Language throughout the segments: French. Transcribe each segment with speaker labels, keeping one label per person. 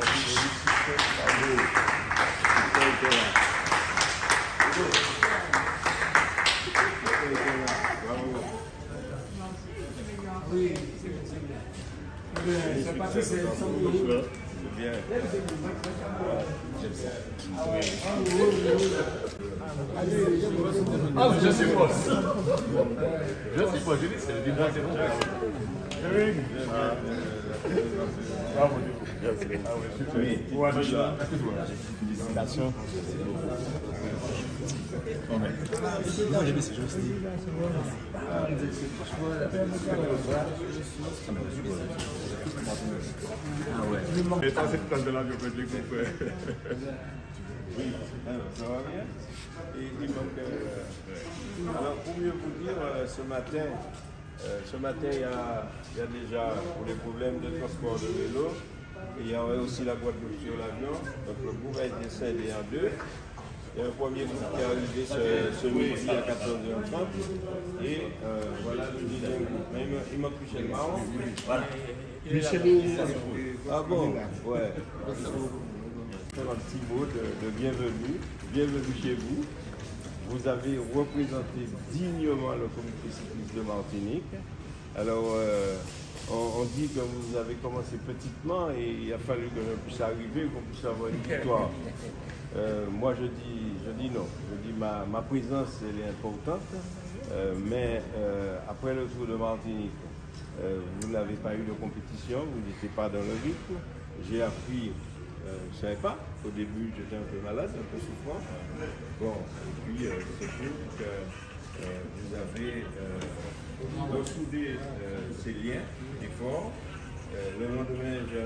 Speaker 1: Oui, c'est pas que c'est bien.
Speaker 2: Ah, je suppose. Je suppose, je dis, c'est le dimanche. Bravo, du coup. Félicitations.
Speaker 3: Non, j'ai dit, c'est juste. Ah ouais.
Speaker 2: Et ça, c'est place de l'avion que je découpe.
Speaker 4: Oui, alors, ça va bien. Et il manque. Alors, pour mieux vous dire, ce matin, il y a déjà pour les problèmes de transport de vélo, et il y aurait aussi la Guadeloupe sur l'avion. Donc, le groupe a été scindé en deux. Il y a un premier groupe qui est arrivé ce midi à 14h30. Et voilà le deuxième groupe. Mais il manque Michel Marron. Voilà.
Speaker 3: Michel.
Speaker 4: Ah bon? Ouais. Faire un petit mot de bienvenue. Bienvenue chez vous. Vous avez représenté dignement le comité cycliste de Martinique. Alors, on dit que vous avez commencé petitement et il a fallu que l'on puisse arriver, qu'on puisse avoir une victoire. Moi, je dis non. Je dis ma présence, elle est importante, mais après le Tour de Martinique, vous n'avez pas eu de compétition, vous n'étiez pas dans le rythme. J'ai appris, je ne savais pas, au début j'étais un peu malade, un peu souffrant. Bon, et puis c'est tout que vous avez ressoudé ces liens forts. Le lendemain, j'ai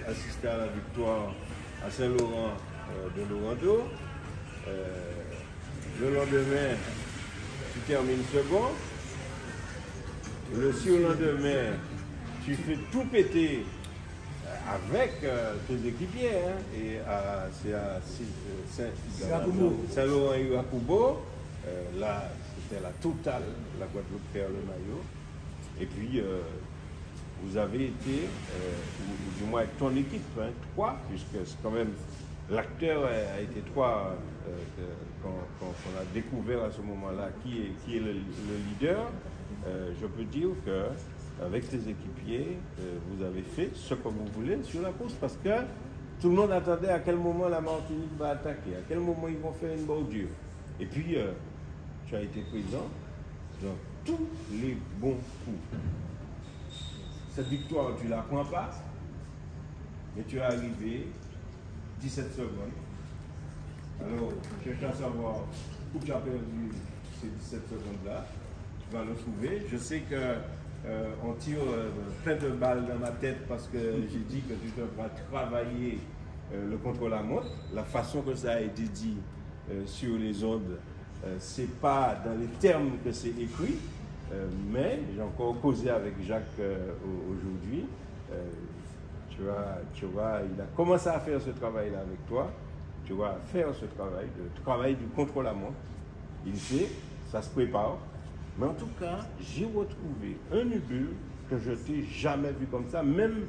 Speaker 4: assisté à la victoire à Saint-Laurent de Laurenteau. Le lendemain, tu termines second. Le surlendemain, tu fais tout péter avec tes équipiers. Hein, et c'est à Saint-Laurent et Yakubo. Là, c'était la totale, la Guadeloupe perd le maillot. Et puis, vous avez été, ou du moins avec ton équipe, hein, 3, puisque c'est quand même l'acteur a été 3 qu'on a découvert à ce moment-là qui est le leader. Je peux dire qu'avec tes équipiers, vous avez fait ce que vous voulez sur la course, parce que tout le monde attendait à quel moment la Martinique va attaquer, à quel moment ils vont faire une bordure. Et puis, tu as été présent dans tous les bons coups. Cette victoire, tu ne la prends pas, mais tu es arrivé 17 secondes. Alors, je cherche à savoir où tu as perdu ces 17 secondes-là. Tu vas le trouver. Je sais qu'on tire plein de balles dans ma tête parce que j'ai dit que tu devras travailler le contre-la-montre. La façon que ça a été dit sur les ondes, c'est pas dans les termes que c'est écrit, mais j'ai encore causé avec Jacques aujourd'hui. Tu vas, il a commencé à faire ce travail-là avec toi. Tu vas faire ce travail du contre-la-montre. Il sait, ça se prépare. Mais en tout cas, j'ai retrouvé un Ubu que je t'ai jamais vu comme ça. Même,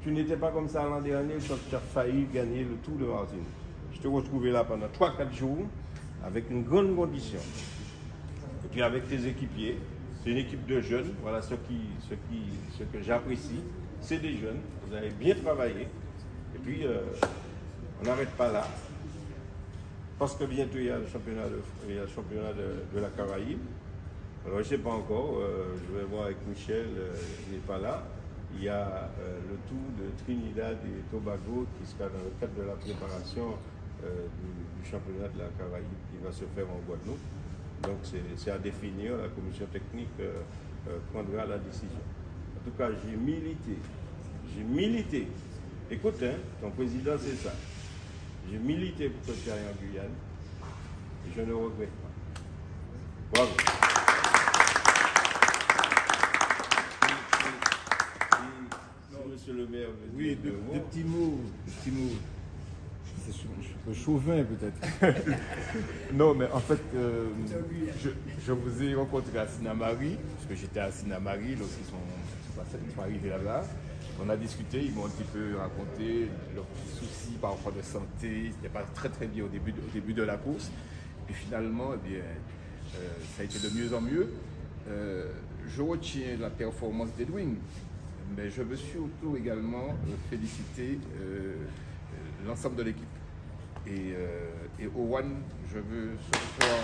Speaker 4: tu n'étais pas comme ça l'an dernier quand tu as failli gagner le Tour de Martinique. Je t'ai retrouvé là pendant 3-4 jours avec une grande condition. Et puis avec tes équipiers, c'est une équipe de jeunes. Voilà ce que j'apprécie. C'est des jeunes, vous avez bien travaillé. Et puis, on n'arrête pas là. Parce que bientôt, il y a le championnat de la Caraïbe. Alors, je ne sais pas encore, je vais voir avec Michel, il n'est pas là. Il y a le Tour de Trinidad et Tobago qui sera dans le cadre de la préparation du championnat de la Caraïbe qui va se faire en Guadeloupe. Donc, c'est à définir, la commission technique prendra la décision. En tout cas, j'ai milité. J'ai milité. Écoute, hein, ton président, c'est ça. J'ai milité pour que tu ailles en Guyane. Et je ne regrette pas. Bravo. Et, monsieur le maire,
Speaker 3: oui, deux petits mots. C'est un peu chauvin peut-être. Non, mais en fait, je vous ai rencontré à Sinamari, parce que j'étais à Sinamari lorsqu'ils sont arrivés là-bas. On a discuté, ils m'ont un petit peu raconté leurs petits soucis parfois de santé, c'était pas très bien au début de la course. Et finalement, eh bien, ça a été de mieux en mieux. Je retiens la performance d'Edwin, mais je veux surtout également féliciter l'ensemble de l'équipe. Et Owen, je veux ce soir...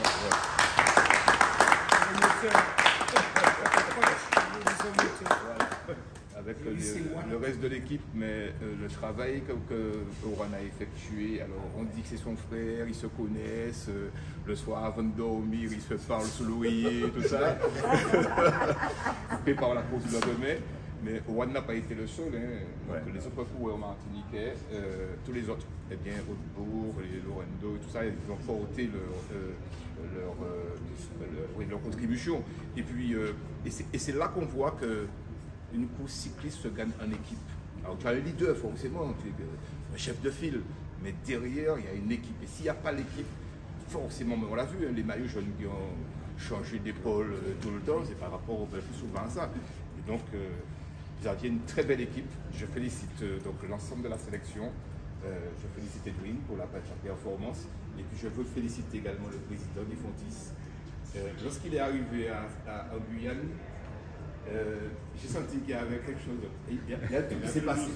Speaker 3: Avec le reste de l'équipe, mais le travail que Owen a effectué, alors on dit que c'est son frère, ils se connaissent, le soir avant de dormir, ils se parlent sous l'oreiller, tout ça. Ils préparent la course du lendemain. Mais Owen n'a pas été le seul, hein. Donc, les autres coureurs martiniquais, tous les autres, eh bien, Haute-Bourg, les Lorendo et tout ça, ils ont porté leur contribution. Et puis, et c'est là qu'on voit qu'une course cycliste se gagne en équipe. Alors tu as un leader forcément, tu es un chef de file, mais derrière il y a une équipe. Et s'il n'y a pas l'équipe, forcément, on l'a vu, hein, les maillots jaunes qui ont changé d'épaule tout le temps, c'est par rapport plus souvent à ça. Et donc, vous aviez une très belle équipe. Je félicite donc l'ensemble de la sélection. Je félicite Edwin pour la performance. Et puis je veux féliciter également le président Guy Fontis. Lorsqu'il est arrivé en Guyane, j'ai senti qu'il y avait quelque chose. Il y a un truc qui s'est passé.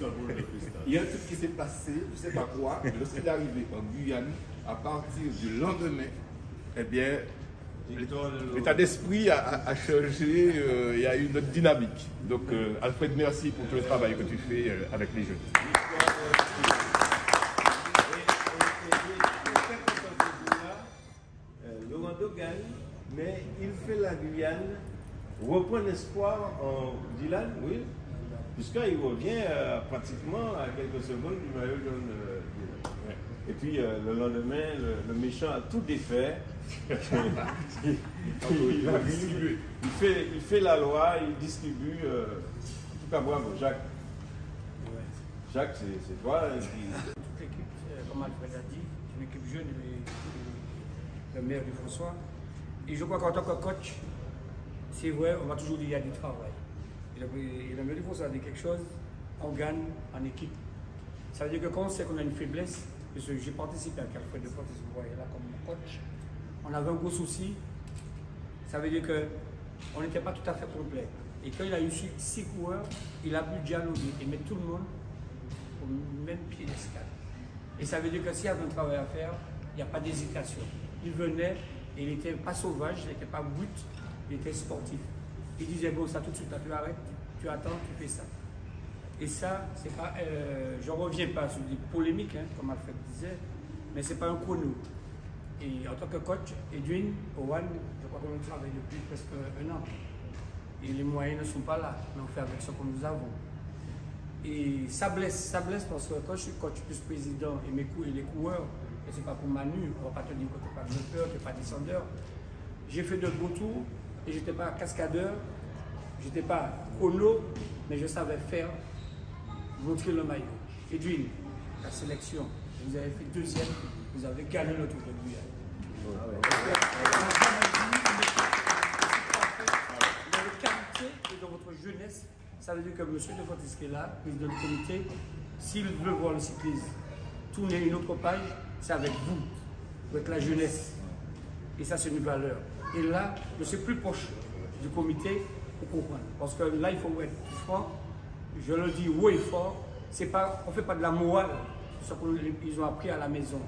Speaker 3: Il y a un truc qui s'est passé, je ne sais pas quoi. Lorsqu'il est arrivé en Guyane, à partir du lendemain, eh bien, l'état d'esprit a changé, il y a eu une autre dynamique. Donc, Alfred, merci pour tout le travail que tu fais avec les jeunes.
Speaker 4: Lorendo gagne, mais il fait la Guyane, reprend l'espoir en Dylan, oui, puisqu'il revient pratiquement à quelques secondes du maillot jaune. Et puis le lendemain, le méchant a tout défait. Il fait la loi, il distribue. En tout cas, bravo, Jacques. Jacques, c'est toi qui...
Speaker 5: Toute l'équipe, comme Alfred a dit, c'est une équipe jeune, le maire de François. Et je crois qu'en tant que coach, c'est vrai, on va toujours dire qu'il y a du travail. Et le maire de François a dit quelque chose, on gagne en équipe. Ça veut dire que quand on sait qu'on a une faiblesse, parce que j'ai participé à Alfred de Fortes, vous voyez là comme coach, on avait un gros souci, ça veut dire qu'on n'était pas tout à fait complet. Et quand il a eu 6 coureurs, il a pu dialoguer et mettre tout le monde au même pied d'escale. Et ça veut dire que s'il y avait un travail à faire, il n'y a pas d'hésitation. Il venait et il n'était pas sauvage, il n'était pas brut, il était sportif. Il disait bon, ça tout de suite, là, tu arrêtes, tu attends, tu fais ça. Et ça, c'est pas, je ne reviens pas sur des polémiques, hein, comme Alfred disait, mais ce n'est pas un chrono. Et en tant que coach, Edwin, Owen, je crois qu'on travaille depuis presque 1 an. Et les moyens ne sont pas là, mais on fait avec ce que nous avons. Et ça blesse parce que quand je suis coach plus président et les coureurs, et c'est pas pour Manu, on ne va pas te dire que tu n'es pas grimpeur, tu n'es pas descendeur. J'ai fait de beaux tours et je n'étais pas cascadeur, je n'étais pas chrono, mais je savais faire, montrer le maillot. Edwin, la sélection, vous avez fait 2e, vous avez gagné le Tour de Guyane. Dans votre qualité et dans votre jeunesse, ça veut dire que M. de Fortis qui est là, président du comité, s'il veut voir le cyclisme tourner une autre page, c'est avec vous, avec la jeunesse. Et ça, c'est une valeur. Et là, je suis plus proche du comité pour comprendre. Parce que là, il faut être franc. Je le dis haut et fort. Pas, on ne fait pas de la morale, ce qu'ils ont appris à la maison.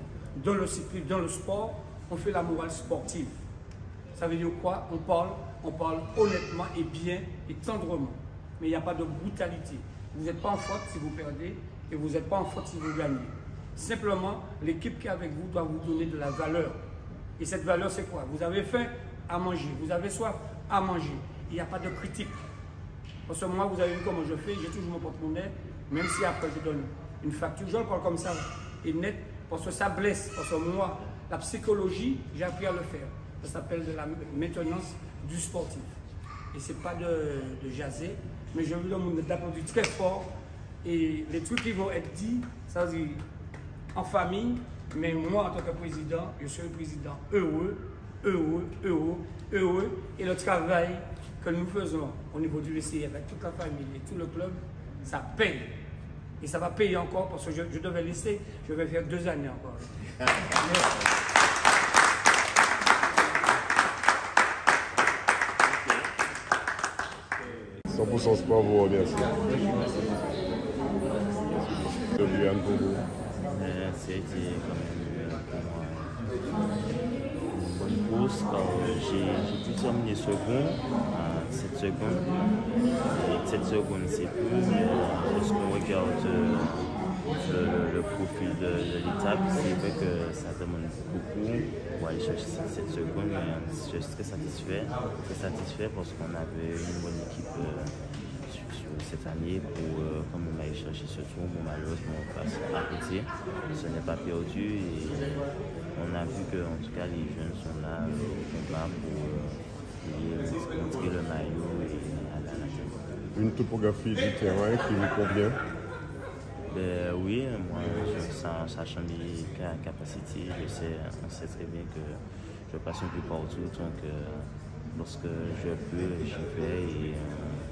Speaker 5: Dans le cyclisme, dans le sport, on fait la morale sportive. Ça veut dire quoi? On parle honnêtement et bien et tendrement. Mais il n'y a pas de brutalité. Vous n'êtes pas en faute si vous perdez et vous n'êtes pas en faute si vous gagnez. Simplement, l'équipe qui est avec vous doit vous donner de la valeur. Et cette valeur, c'est quoi? Vous avez faim à manger, vous avez soif à manger. Il n'y a pas de critique. Parce que moi, vous avez vu comment je fais, j'ai toujours mon porte-monnaie, même si après je donne une facture, je le parle comme ça, et net, parce que ça blesse. Parce que moi, la psychologie, j'ai appris à le faire. Ça s'appelle de la maintenance du sportif. Et ce n'est pas de jaser, mais je veux donner d'applaudir très fort. Et les trucs qui vont être dits, ça veut dire en famille, mais moi en tant que président, je suis un président heureux. Et le travail que nous faisons au niveau du VCI avec toute la famille et tout le club, ça paye. Et ça va payer encore parce que je devais laisser, je vais faire 2 années encore.
Speaker 4: 100% Sport vous remercie. De Guyane pour vous.
Speaker 6: Ça a été quand même pour moi une bonne course. J'ai pu terminer second à 7 secondes. Et 7 secondes c'est peu, mais lorsqu'on regarde le profil de l'étape, c'est vrai que ça demande beaucoup pour aller chercher 7 secondes, mais je suis très satisfait parce qu'on avait une bonne équipe cette année pour quand même aller chercher ce tour. Bon, malheureusement, on passe à côté, ce n'est pas perdu et on a vu que en tout cas les jeunes sont là au combat pour montrer le maillot et aller à la tête.
Speaker 4: Une topographie du terrain qui vous convient?
Speaker 6: Oui, moi, sachant mes capacités, on sait très bien que je passe un peu partout, donc lorsque je peux, j'y vais et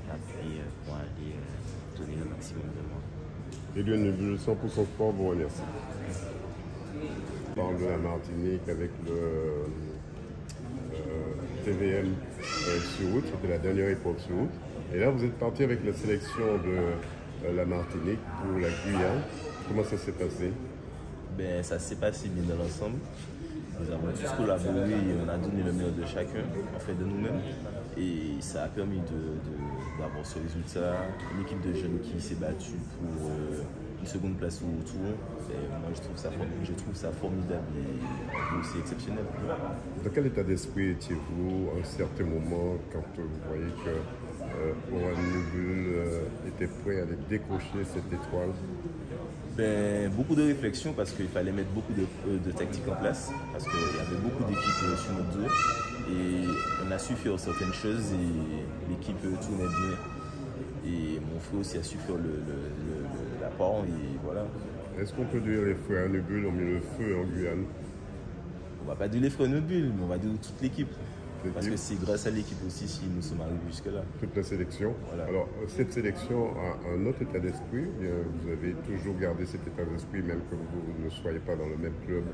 Speaker 6: j'appuie pour aller donner le maximum de moi.
Speaker 4: Et le 100% Sport vous remercie. On parle de la Martinique avec le TVM sur route, c'était la dernière épreuve sur route. Et là, vous êtes parti avec la sélection de la Martinique pour la Guyane. Comment ça s'est passé?
Speaker 7: Ça s'est passé bien dans l'ensemble. Nous avons tous collaboré et on a donné le meilleur de chacun, en fait de nous-mêmes. Et ça a permis d'avoir ce résultat. Une équipe de jeunes qui s'est battue pour une seconde place au tour. Moi je trouve ça formidable et aussi exceptionnel.
Speaker 4: Dans quel état d'esprit étiez-vous à un certain moment quand vous voyez que Oran Nubul était prêt à aller décrocher cette étoile?
Speaker 7: Beaucoup de réflexion parce qu'il fallait mettre beaucoup de tactiques en place parce qu'il y avait beaucoup d'équipes sur notre dos et on a su faire certaines choses et l'équipe tournait bien et mon frère aussi a su faire l'apport et voilà. Est-ce qu'on peut dire les frères Nubul ont mis le feu en Guyane? On va pas dire les frères Nubul, mais on va dire toute l'équipe. Parce que c'est grâce à l'équipe aussi si nous sommes arrivés jusque-là. Toute la sélection. Voilà. Alors, cette sélection a un autre état d'esprit. Vous avez toujours gardé cet état d'esprit, même que vous ne soyez pas dans le même club?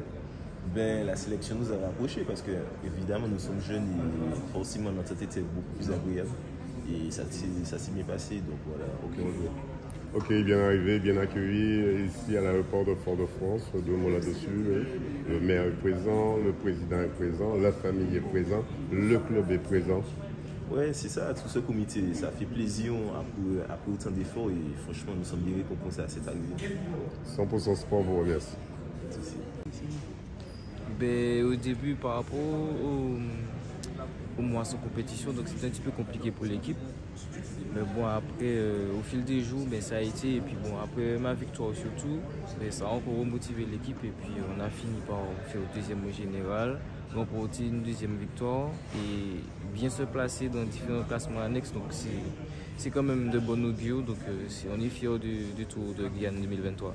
Speaker 7: La sélection nous a rapprochés parce que, évidemment, nous sommes jeunes et forcément notre tête était beaucoup plus agréable. Et ça s'est bien passé, donc voilà, aucun regret. Ok, bien arrivé, bien accueilli ici à l'aéroport de Fort-de-France, 2 mots là-dessus. Le maire est présent, le président est présent, la famille est présente, le club est présent. Oui, c'est ça, tout ce comité, ça fait plaisir après autant d'efforts et franchement, nous sommes bien récompensés à cette arrivée. 100% Sport vous remercie.
Speaker 8: Au début, par rapport au mois sans compétition, donc c'était un petit peu compliqué pour l'équipe. Mais bon, après, au fil des jours, ça a été. Et puis bon, après ma victoire surtout, ça a encore remotivé l'équipe. Et puis on a fini par faire le 2e au général, remporter une 2e victoire et bien se placer dans différents classements annexes. Donc c'est quand même de bon augure. Donc on est fiers du Tour de Guyane 2023.